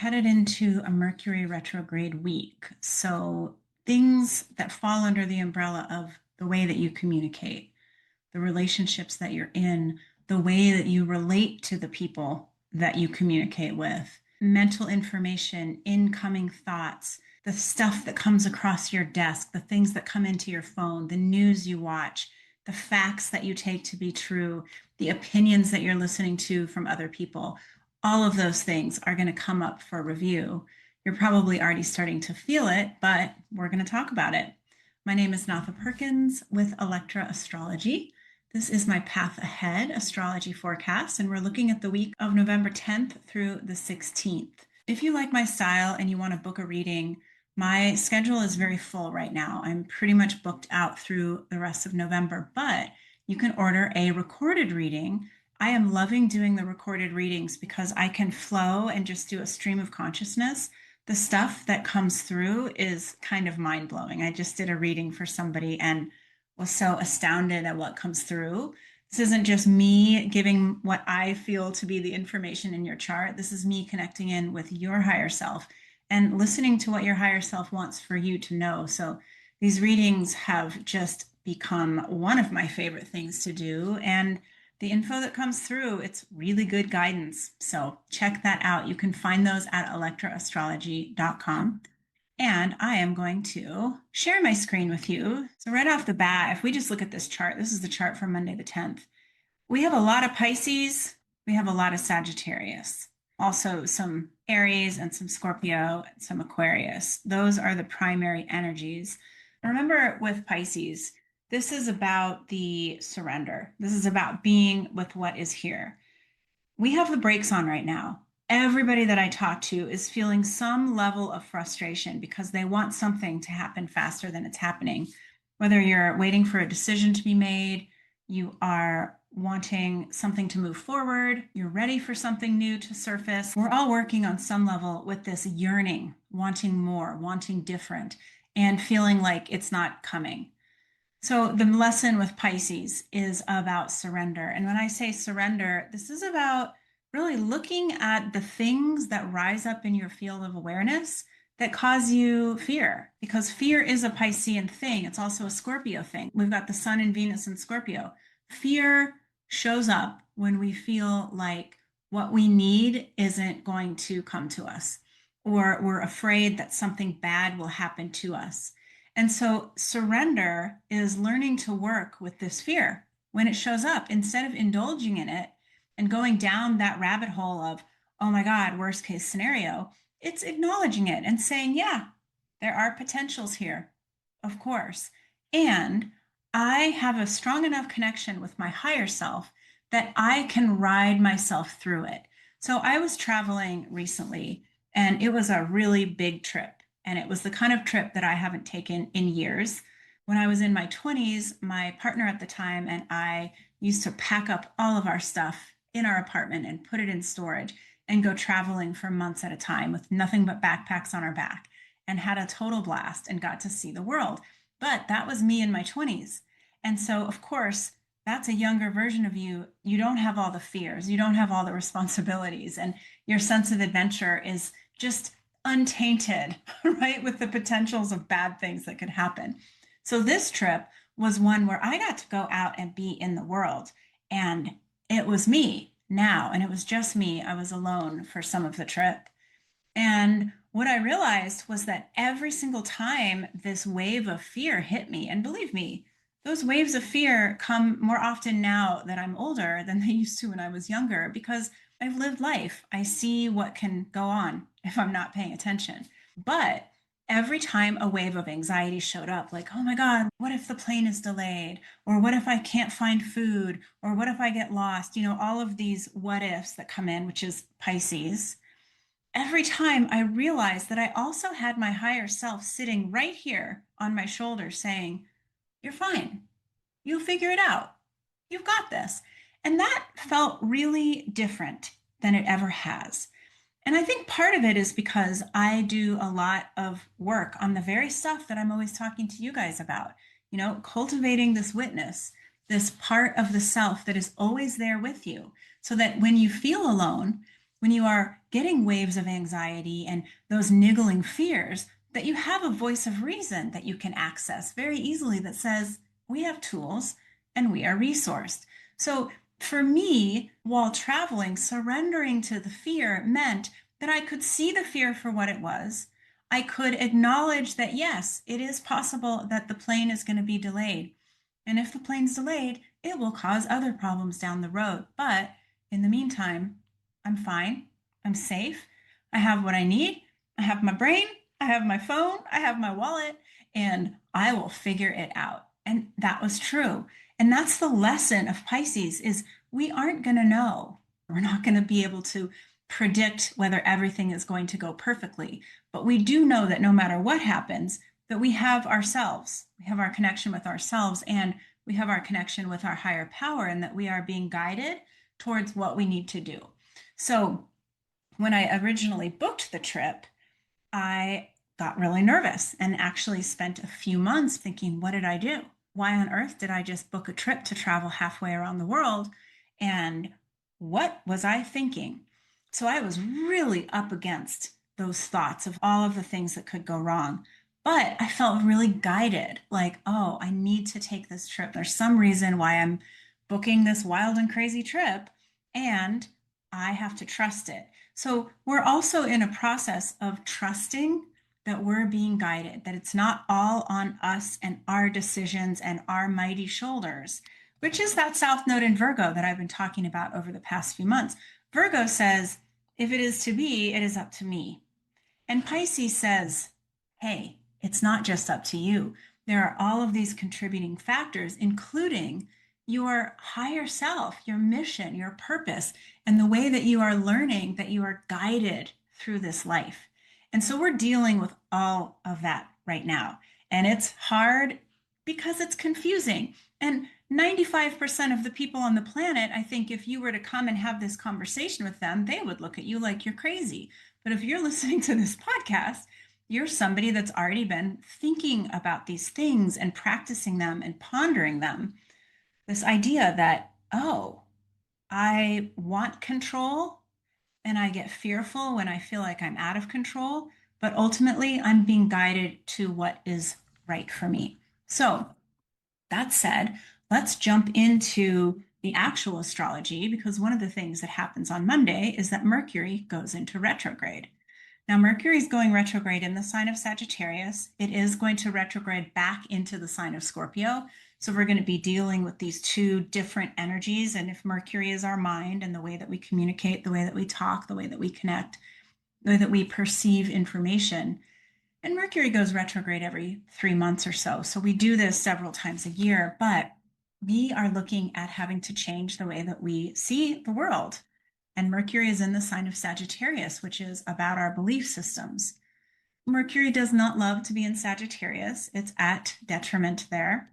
headed into a Mercury retrograde week. So, things that fall under the umbrella of the way that you communicate, the relationships that you're in, the way that you relate to the people that you communicate with, mental information, incoming thoughts, the stuff that comes across your desk, the things that come into your phone, the news you watch, the facts that you take to be true, the opinions that you're listening to from other people. All of those things are going to come up for review. You're probably already starting to feel it, but we're going to talk about it. My name is Natha Perkins with Electra Astrology. This is my Path Ahead Astrology Forecast, and we're looking at the week of November 10th through the 16th. If you like my style and you want to book a reading, my schedule is very full right now. I'm pretty much booked out through the rest of November, but you can order a recorded reading. I am loving doing the recorded readings because I can flow and just do a stream of consciousness. The stuff that comes through is kind of mind-blowing. I just did a reading for somebody and was so astounded at what comes through. This isn't just me giving what I feel to be the information in your chart. This is me connecting in with your higher self and listening to what your higher self wants for you to know. So these readings have just become one of my favorite things to do. And the info that comes through, it's really good guidance. So check that out. You can find those at electraastrology.com. And I am going to share my screen with you. So right off the bat, if we just look at this chart, this is the chart for Monday the 10th. We have a lot of Pisces. We have a lot of Sagittarius. Also some Aries and some Scorpio and some Aquarius. Those are the primary energies. Remember with Pisces, this is about the surrender. This is about being with what is here. We have the brakes on right now. Everybody that I talk to is feeling some level of frustration because they want something to happen faster than it's happening. Whether you're waiting for a decision to be made, you are wanting something to move forward, you're ready for something new to surface. We're all working on some level with this yearning, wanting more, wanting different, and feeling like it's not coming. So the lesson with Pisces is about surrender. And when I say surrender, this is about really looking at the things that rise up in your field of awareness that cause you fear, because fear is a Piscean thing. It's also a Scorpio thing. We've got the Sun and Venus in Scorpio. Fear shows up when we feel like what we need isn't going to come to us, or we're afraid that something bad will happen to us. And so surrender is learning to work with this fear when it shows up instead of indulging in it and going down that rabbit hole of, oh my God, worst case scenario. It's acknowledging it and saying, yeah, there are potentials here, of course. And I have a strong enough connection with my higher self that I can ride myself through it. So I was traveling recently and it was a really big trip. And it was the kind of trip that I haven't taken in years. When I was in my 20s, my partner at the time and I used to pack up all of our stuff in our apartment and put it in storage and go traveling for months at a time with nothing but backpacks on our back and had a total blast and got to see the world. But that was me in my 20s. And so, of course, that's a younger version of you. You don't have all the fears, you don't have all the responsibilities, and your sense of adventure is just untainted, right, with the potentials of bad things that could happen. So this trip was one where I got to go out and be in the world. And it was me now, and it was just me. I was alone for some of the trip. And what I realized was that every single time this wave of fear hit me, and believe me, those waves of fear come more often now that I'm older than they used to when I was younger, because I've lived life. I see what can go on if I'm not paying attention. But every time a wave of anxiety showed up, like, oh my God, what if the plane is delayed? Or what if I can't find food? Or what if I get lost? All of these what ifs that come in, which is Pisces. Every time I realized that I also had my higher self sitting right here on my shoulder saying, you're fine. You'll figure it out. You've got this. And that felt really different than it ever has. And I think part of it is because I do a lot of work on the very stuff that I'm always talking to you guys about, cultivating this witness, this part of the self that is always there with you, so that when you feel alone, when you are getting waves of anxiety and those niggling fears, that you have a voice of reason that you can access very easily that says, we have tools and we are resourced. So for me, while traveling, surrendering to the fear meant that I could see the fear for what it was. I could acknowledge that, yes, it is possible that the plane is going to be delayed. And if the plane's delayed, it will cause other problems down the road. But in the meantime, I'm fine. I'm safe. I have what I need. I have my brain. I have my phone. I have my wallet, and I will figure it out. And that was true. And that's the lesson of Pisces is we aren't going to know. We're not going to be able to predict whether everything is going to go perfectly. But we do know that no matter what happens, that we have ourselves, we have our connection with ourselves, and we have our connection with our higher power, and that we are being guided towards what we need to do. So when I originally booked the trip, I got really nervous and actually spent a few months thinking, what did I do? Why on earth did I just book a trip to travel halfway around the world? And what was I thinking? So I was really up against those thoughts of all of the things that could go wrong. But I felt really guided, like, oh, I need to take this trip. There's some reason why I'm booking this wild and crazy trip, and I have to trust it. So we're also in a process of trusting that we're being guided, that it's not all on us and our decisions and our mighty shoulders, which is that South Node in Virgo that I've been talking about over the past few months. Virgo says, if it is to be, it is up to me. And Pisces says, hey, it's not just up to you. There are all of these contributing factors, including your higher self, your mission, your purpose, and the way that you are learning, that you are guided through this life. And so we're dealing with all of that right now. And it's hard because it's confusing. And 95% of the people on the planet, I think if you were to come and have this conversation with them, they would look at you like you're crazy. But if you're listening to this podcast, you're somebody that's already been thinking about these things and practicing them and pondering them. This idea that, oh, I want control and I get fearful when I feel like I'm out of control, but ultimately I'm being guided to what is right for me. So, that said, let's jump into the actual astrology because one of the things that happens on Monday is that Mercury goes into retrograde. Now, Mercury is going retrograde in the sign of Sagittarius. It is going to retrograde back into the sign of Scorpio. So we're going to be dealing with these two different energies. And if Mercury is our mind and the way that we communicate, the way that we talk, the way that we connect, the way that we perceive information, and Mercury goes retrograde every 3 months or so. So we do this several times a year, but we are looking at having to change the way that we see the world. And Mercury is in the sign of Sagittarius, which is about our belief systems. Mercury does not love to be in Sagittarius. It's at detriment there.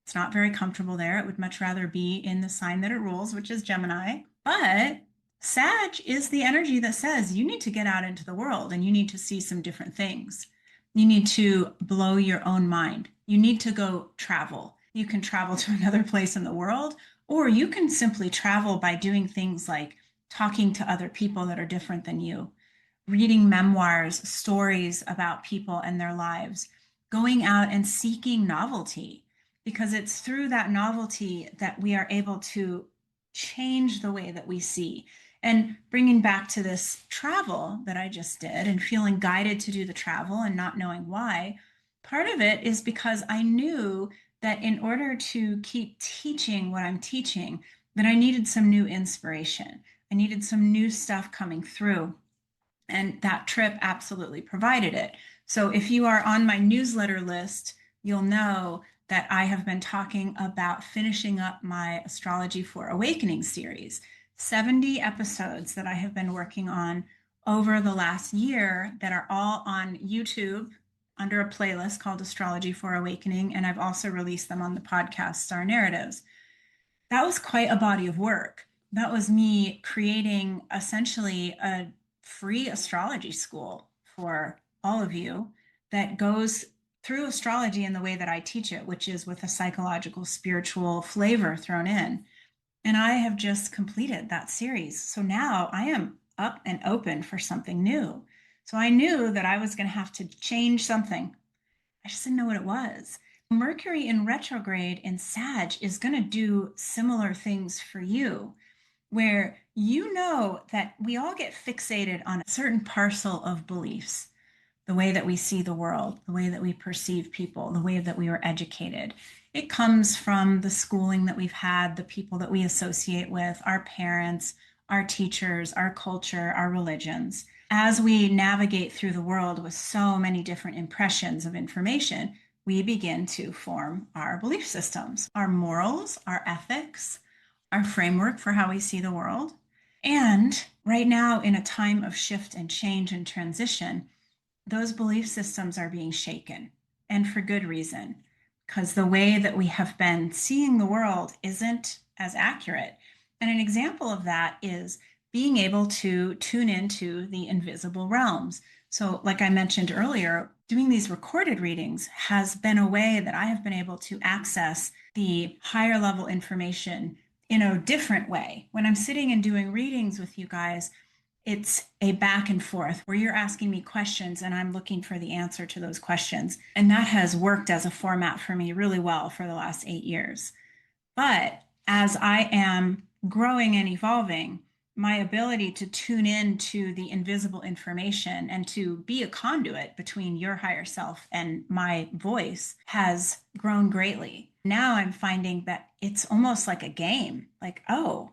It's not very comfortable there. It would much rather be in the sign that it rules, which is Gemini. But Sag is the energy that says you need to get out into the world and you need to see some different things. You need to blow your own mind. You need to go travel. You can travel to another place in the world, or you can simply travel by doing things like talking to other people that are different than you, reading memoirs, stories about people and their lives, going out and seeking novelty, because it's through that novelty that we are able to change the way that we see. And bringing back to this travel that I just did and feeling guided to do the travel and not knowing why, part of it is because I knew that in order to keep teaching what I'm teaching, that I needed some new inspiration. I needed some new stuff coming through. And that trip absolutely provided it. So if you are on my newsletter list, you'll know that I have been talking about finishing up my Astrology for Awakening series, 70 episodes that I have been working on over the last year that are all on YouTube under a playlist called Astrology for Awakening. And I've also released them on the podcast Star Narratives. That was quite a body of work. That was me creating essentially a free astrology school for all of you that goes through astrology in the way that I teach it, which is with a psychological, spiritual flavor thrown in. And I have just completed that series. So now I am up and open for something new. So I knew that I was going to have to change something. I just didn't know what it was. Mercury in retrograde in Sag is going to do similar things for you, where you know that we all get fixated on a certain parcel of beliefs, the way that we see the world, the way that we perceive people, the way that we were educated. It comes from the schooling that we've had, the people that we associate with, our parents, our teachers, our culture, our religions. As we navigate through the world with so many different impressions of information, we begin to form our belief systems, our morals, our ethics, our framework for how we see the world. And right now, in a time of shift and change and transition, those belief systems are being shaken, and for good reason, because the way that we have been seeing the world isn't as accurate. And an example of that is being able to tune into the invisible realms. So, like I mentioned earlier, doing these recorded readings has been a way that I have been able to access the higher level information in a different way. When I'm sitting and doing readings with you guys, it's a back and forth where you're asking me questions and I'm looking for the answer to those questions. And that has worked as a format for me really well for the last 8 years. But as I am growing and evolving, my ability to tune in to the invisible information and to be a conduit between your higher self and my voice has grown greatly. Now I'm finding that it's almost like a game. Like, oh,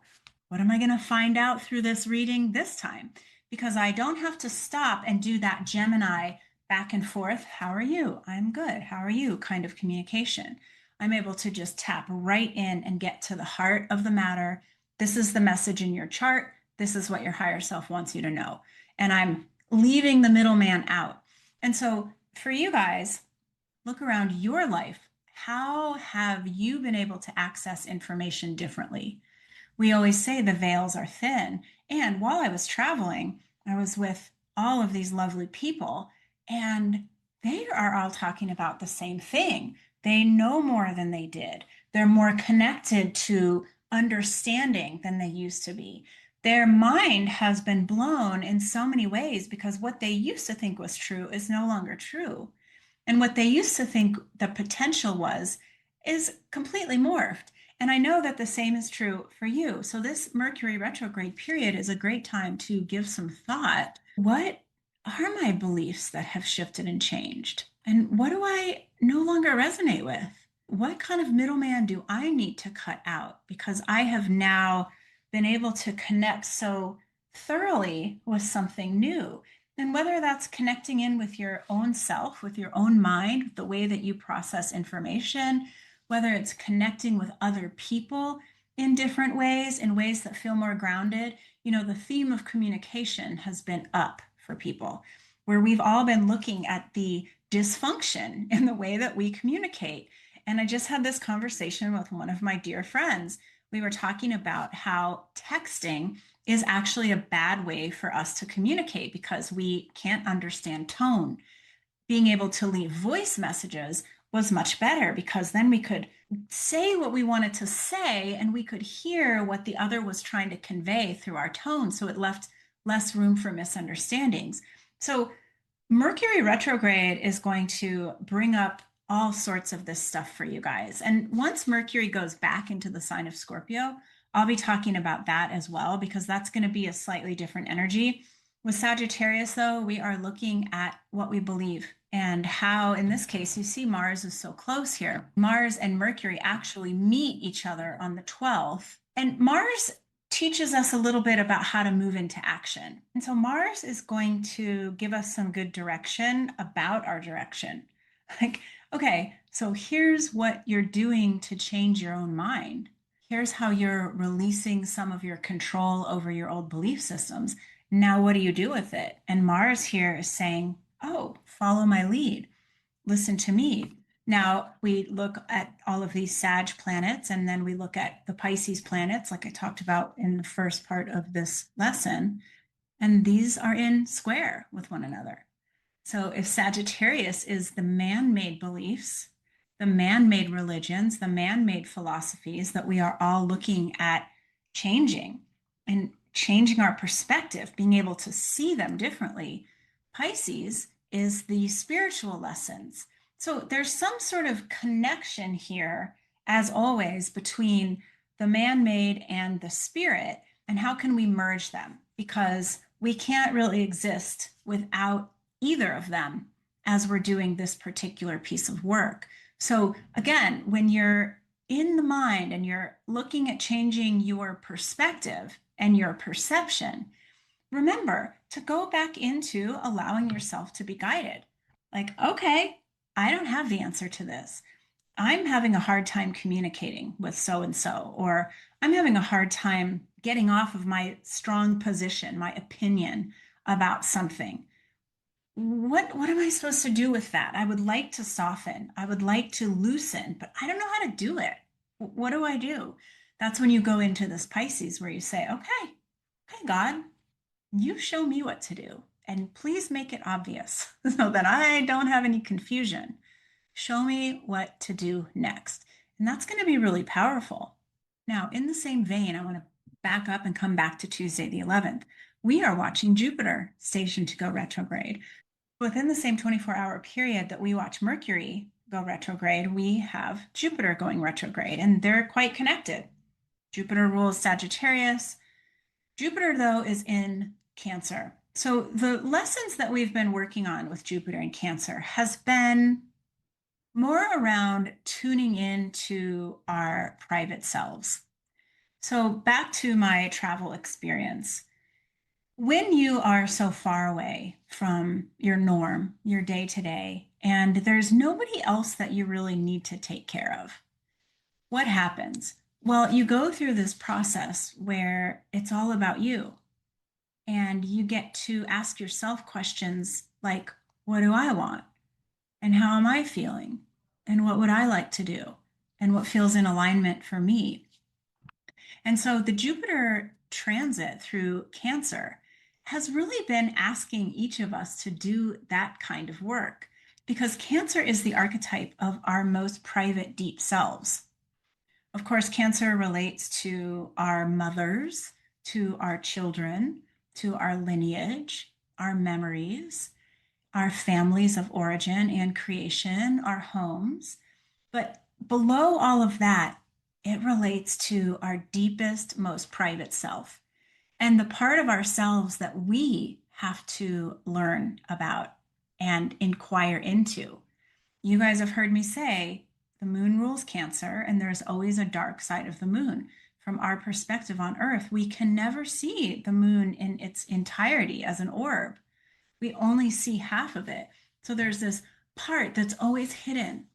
what am I going to find out through this reading this time? Because I don't have to stop and do that Gemini back and forth. How are you? I'm good. How are you? Kind of communication. I'm able to just tap right in and get to the heart of the matter. This is the message in your chart. This is what your higher self wants you to know. And I'm leaving the middleman out. And so for you guys, look around your life. How have you been able to access information differently? We always say the veils are thin. And while I was traveling, I was with all of these lovely people, and they are all talking about the same thing. They know more than they did. They're more connected to understanding than they used to be. Their mind has been blown in so many ways because what they used to think was true is no longer true. And what they used to think the potential was is completely morphed. And I know that the same is true for you. So this Mercury retrograde period is a great time to give some thought. What are my beliefs that have shifted and changed? And what do I no longer resonate with? What kind of middleman do I need to cut out? Because I have now been able to connect so thoroughly with something new. And whether that's connecting in with your own self, with your own mind, the way that you process information, whether it's connecting with other people in different ways, in ways that feel more grounded. You know, the theme of communication has been up for people, where we've all been looking at the dysfunction in the way that we communicate. And I just had this conversation with one of my dear friends. We were talking about how texting is actually a bad way for us to communicate because we can't understand tone. Being able to leave voice messages was much better because then we could say what we wanted to say and we could hear what the other was trying to convey through our tone. So it left less room for misunderstandings. So Mercury retrograde is going to bring up all sorts of this stuff for you guys. And once Mercury goes back into the sign of Scorpio, I'll be talking about that as well, because that's going to be a slightly different energy. With Sagittarius, though, we are looking at what we believe and how, in this case, you see Mars is so close here. Mars and Mercury actually meet each other on the 12th. And Mars teaches us a little bit about how to move into action. And so Mars is going to give us some good direction about our direction. Like, okay, so here's what you're doing to change your own mind. Here's how you're releasing some of your control over your old belief systems. Now, what do you do with it? And Mars here is saying, oh, follow my lead. Listen to me. Now, we look at all of these Sag planets, and then we look at the Pisces planets, like I talked about in the first part of this lesson. And these are in square with one another. So if Sagittarius is the man-made beliefs, the man-made religions, the man-made philosophies that we are all looking at changing. And changing our perspective, being able to see them differently. Pisces is the spiritual lessons. So there's some sort of connection here, as always, between the man made and the spirit. And how can we merge them? Because we can't really exist without either of them as we're doing this particular piece of work. So, again, when you're in the mind and you're looking at changing your perspective and your perception, remember to go back into allowing yourself to be guided. Like, okay, I don't have the answer to this. I'm having a hard time communicating with so and so, or I'm having a hard time getting off of my strong position, my opinion about something. What am I supposed to do with that? I would like to soften. I would like to loosen, but I don't know how to do it. What do I do? That's when you go into this Pisces where you say, okay, God, you show me what to do. And please make it obvious so that I don't have any confusion. Show me what to do next. And that's going to be really powerful. Now, in the same vein, I want to back up and come back to Tuesday, the 11th. We are watching Jupiter stationed to go retrograde. Within the same 24-hour period that we watch Mercury go retrograde, we have Jupiter going retrograde, and they're quite connected. Jupiter rules Sagittarius. Jupiter, though, is in Cancer. So the lessons that we've been working on with Jupiter in Cancer has been more around tuning into our private selves. So back to my travel experience. When you are so far away from your norm, your day to day, and there's nobody else that you really need to take care of, what happens? Well, you go through this process where it's all about you, and you get to ask yourself questions like, what do I want? And how am I feeling? And what would I like to do? And what feels in alignment for me? And so the Jupiter transit through Cancer has really been asking each of us to do that kind of work because Cancer is the archetype of our most private, deep selves. Of course, Cancer relates to our mothers, to our children, to our lineage, our memories, our families of origin and creation, our homes. But below all of that, it relates to our deepest, most private self and the part of ourselves that we have to learn about and inquire into. You guys have heard me say the moon rules Cancer, and there's always a dark side of the moon. From our perspective on Earth, we can never see the moon in its entirety as an orb. We only see half of it. So there's this part that's always hidden,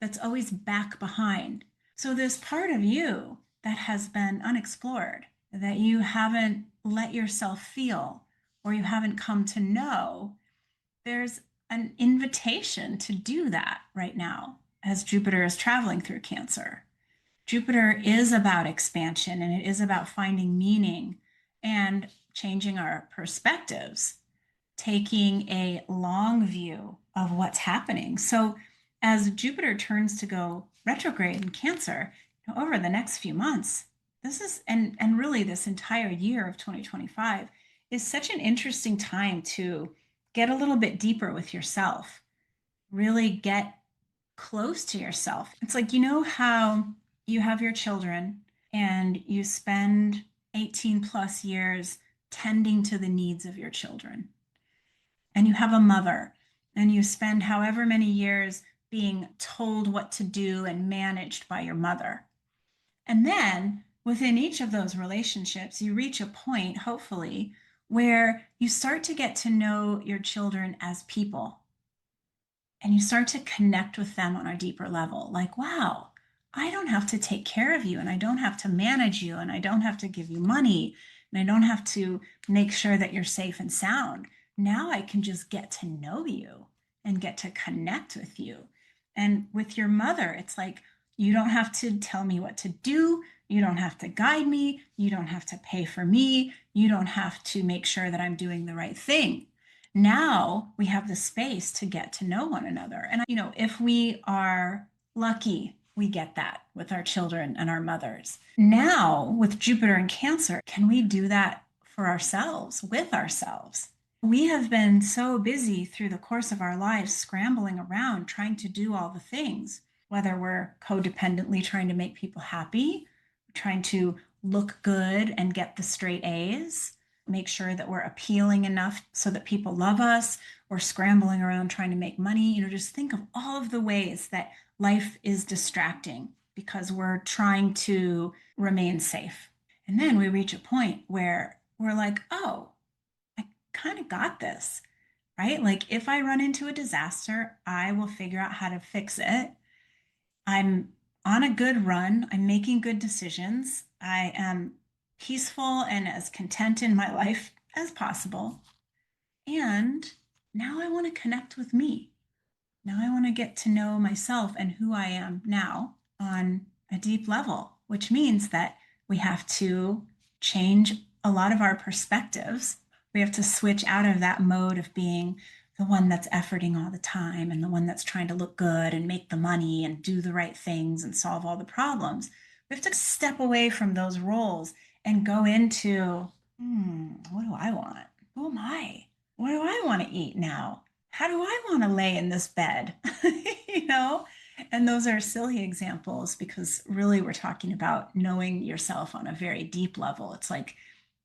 that's always back behind. So this part of you that has been unexplored, that you haven't let yourself feel or you haven't come to know, there's an invitation to do that right now as Jupiter is traveling through Cancer. Jupiter is about expansion and it is about finding meaning and changing our perspectives, taking a long view of what's happening. So as Jupiter turns to go retrograde in Cancer, over the next few months, this is and really this entire year of 2025 is such an interesting time to get a little bit deeper with yourself, really get close to yourself. It's like, you know how you have your children and you spend 18 plus years tending to the needs of your children and you have a mother and you spend however many years being told what to do and managed by your mother. And then within each of those relationships, you reach a point, hopefully, where you start to get to know your children as people and you start to connect with them on a deeper level. Like, wow, I don't have to take care of you and I don't have to manage you and I don't have to give you money and I don't have to make sure that you're safe and sound. Now I can just get to know you and get to connect with you. And with your mother, it's like, you don't have to tell me what to do. You don't have to guide me. You don't have to pay for me. You don't have to make sure that I'm doing the right thing. Now we have the space to get to know one another. And, if we are lucky, we get that with our children and our mothers. Now, with Jupiter in Cancer, can we do that for ourselves, with ourselves. We have been so busy through the course of our lives scrambling around trying to do all the things, whether we're codependently trying to make people happy, trying to look good and get the straight A's, make sure that we're appealing enough so that people love us, or scrambling around trying to make money. Just think of all of the ways that life is distracting because we're trying to remain safe. And then we reach a point where we're like, oh, I kind of got this, right? Like if I run into a disaster, I will figure out how to fix it. I'm on a good run. I'm making good decisions. I am peaceful and as content in my life as possible. And now I want to connect with me. Now I want to get to know myself and who I am now on a deep level, which means that we have to change a lot of our perspectives. We have to switch out of that mode of being the one that's efforting all the time and the one that's trying to look good and make the money and do the right things and solve all the problems. We have to step away from those roles and go into, what do I want? Who am I? What do I want to eat now? How do I want to lay in this bed? you know? And those are silly examples because really we're talking about knowing yourself on a very deep level. It's like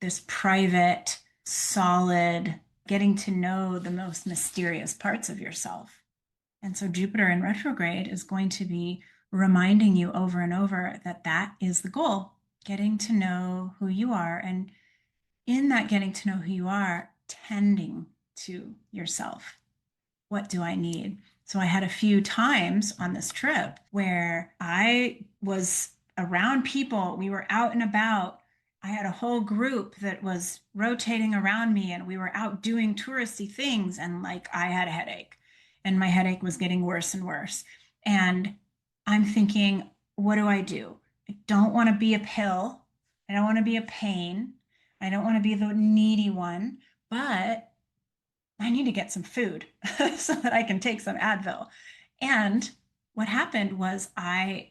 this private, solid, getting to know the most mysterious parts of yourself. And so Jupiter in retrograde is going to be reminding you over and over that that is the goal, getting to know who you are. And in that getting to know who you are, tending to yourself. What do I need? So I had a few times on this trip where I was around people, we were out and about. I had a whole group that was rotating around me and we were out doing touristy things and like I had a headache and my headache was getting worse and worse. And I'm thinking, what do? I don't want to be a pill. I don't want to be a pain. I don't want to be the needy one, but I need to get some food so that I can take some Advil. And what happened was I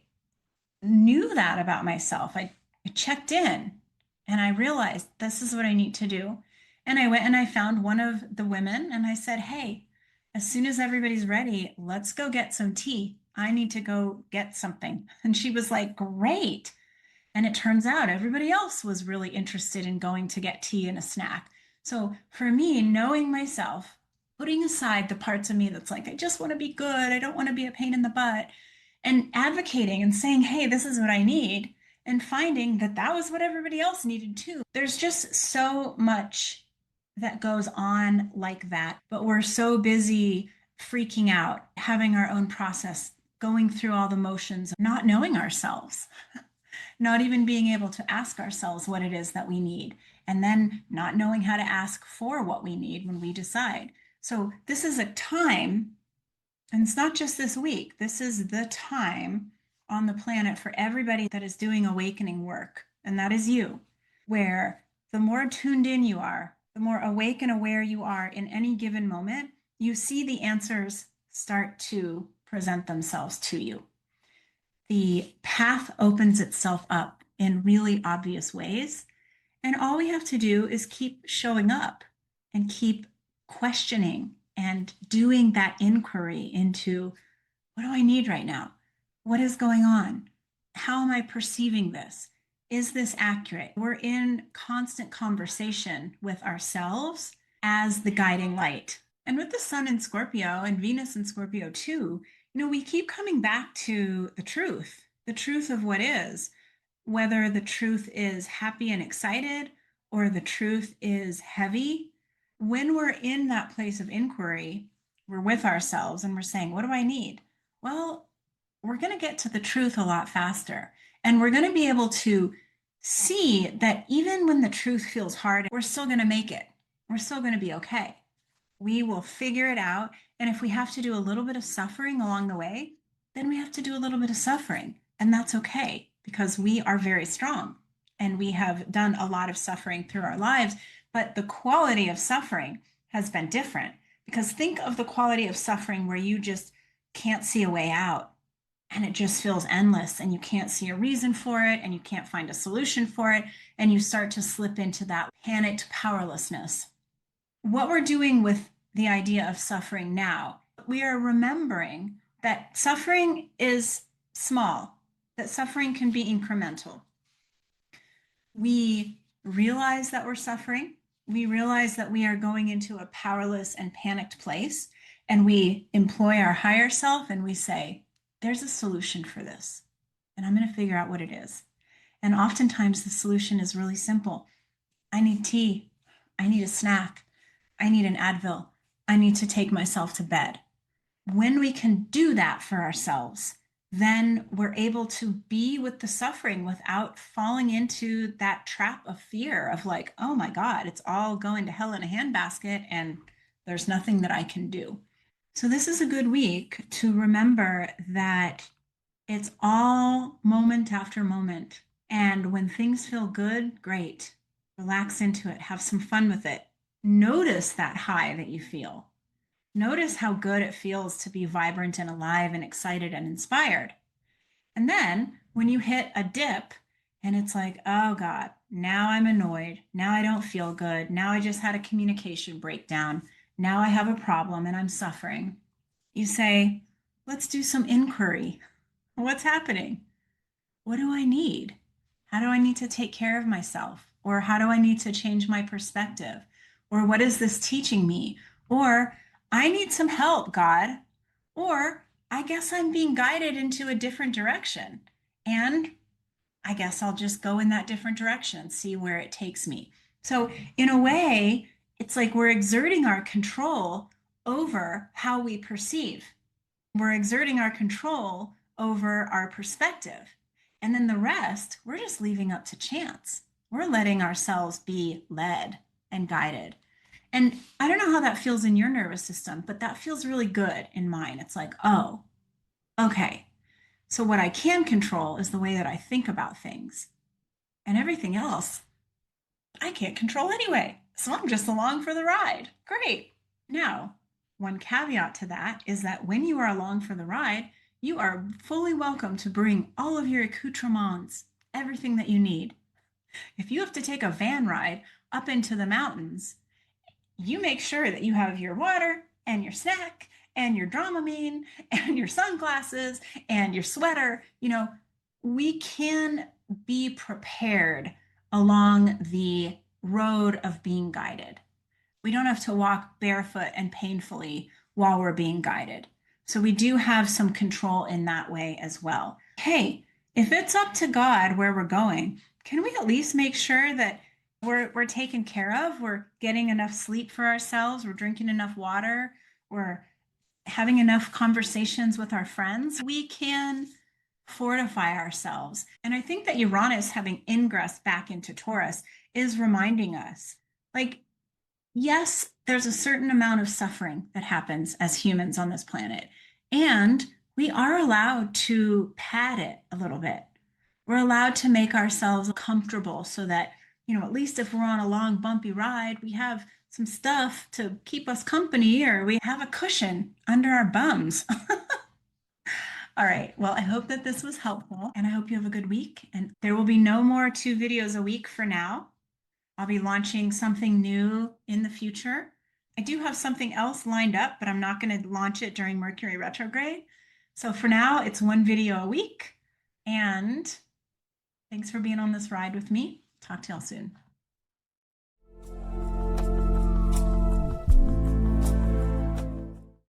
knew that about myself. I checked in and I realized this is what I need to do. And I went and I found one of the women and I said, hey, as soon as everybody's ready, let's go get some tea. I need to go get something. And she was like, great. And it turns out everybody else was really interested in going to get tea and a snack. So for me, knowing myself, putting aside the parts of me that's like, I just want to be good, I don't want to be a pain in the butt, and advocating and saying, hey, this is what I need, and finding that that was what everybody else needed too. There's just so much that goes on like that, but we're so busy freaking out, having our own process, going through all the motions, not knowing ourselves, not even being able to ask ourselves what it is that we need, and then not knowing how to ask for what we need when we decide. So, this is a time, and it's not just this week, this is the time on the planet for everybody that is doing awakening work, and that is you, where the more tuned in you are, the more awake and aware you are in any given moment, you see the answers start to present themselves to you. The path opens itself up in really obvious ways. And all we have to do is keep showing up and keep questioning and doing that inquiry into what do I need right now? What is going on? How am I perceiving this? Is this accurate? We're in constant conversation with ourselves as the guiding light. And with the sun in Scorpio and Venus in Scorpio too, we keep coming back to the truth of what is, whether the truth is happy and excited or the truth is heavy. When we're in that place of inquiry, we're with ourselves and we're saying, what do I need? Well, we're going to get to the truth a lot faster. And we're going to be able to see that even when the truth feels hard, we're still going to make it. We're still going to be okay. We will figure it out. And if we have to do a little bit of suffering along the way, then we have to do a little bit of suffering. And that's okay because we are very strong and we have done a lot of suffering through our lives. But the quality of suffering has been different because think of the quality of suffering where you just can't see a way out. and it just feels endless, and you can't see a reason for it, and you can't find a solution for it, and you start to slip into that panicked powerlessness. What we're doing with the idea of suffering now, we are remembering that suffering is small, that suffering can be incremental. We realize that we're suffering. We realize that we are going into a powerless and panicked place, and we employ our higher self and we say, there's a solution for this, and I'm going to figure out what it is. And oftentimes the solution is really simple. I need tea. I need a snack. I need an Advil. I need to take myself to bed. When we can do that for ourselves, then we're able to be with the suffering without falling into that trap of fear of like, oh my God, it's all going to hell in a handbasket and there's nothing that I can do. So, this is a good week to remember that it's all moment after moment. And when things feel good, great. Relax into it, have some fun with it. Notice that high that you feel. Notice how good it feels to be vibrant and alive and excited and inspired. And then when you hit a dip and it's like, oh God, now I'm annoyed. Now I don't feel good. Now I just had a communication breakdown. Now I have a problem and I'm suffering. You say, let's do some inquiry. What's happening? What do I need? How do I need to take care of myself? Or how do I need to change my perspective? Or what is this teaching me? Or I need some help, God. Or I guess I'm being guided into a different direction. And I guess I'll just go in that different direction, see where it takes me. So, in a way, it's like we're exerting our control over how we perceive. We're exerting our control over our perspective. And then the rest, we're just leaving up to chance. We're letting ourselves be led and guided. And I don't know how that feels in your nervous system, but that feels really good in mine. It's like, oh, okay. So what I can control is the way that I think about things. And everything else, I can't control anyway. So I'm just along for the ride. Great. Now, one caveat to that is that when you are along for the ride, you are fully welcome to bring all of your accoutrements, everything that you need. If you have to take a van ride up into the mountains, you make sure that you have your water and your snack and your Dramamine and your sunglasses and your sweater. We can be prepared along the road of being guided. We don't have to walk barefoot and painfully while we're being guided. So we do have some control in that way as well. Hey, if it's up to God where we're going, can we at least make sure that we're taken care of? We're getting enough sleep for ourselves. We're drinking enough water. We're having enough conversations with our friends. We can fortify ourselves. And I think that Uranus having ingress back into Taurus is reminding us like, yes, there's a certain amount of suffering that happens as humans on this planet. And we are allowed to pad it a little bit. We're allowed to make ourselves comfortable so that, at least if we're on a long, bumpy ride, we have some stuff to keep us company or we have a cushion under our bums. All right. Well, I hope that this was helpful and I hope you have a good week. And there will be no more 2 videos a week for now. I'll be launching something new in the future. I do have something else lined up, but I'm not going to launch it during Mercury retrograde. So for now, it's 1 video a week. And thanks for being on this ride with me. Talk to y'all soon.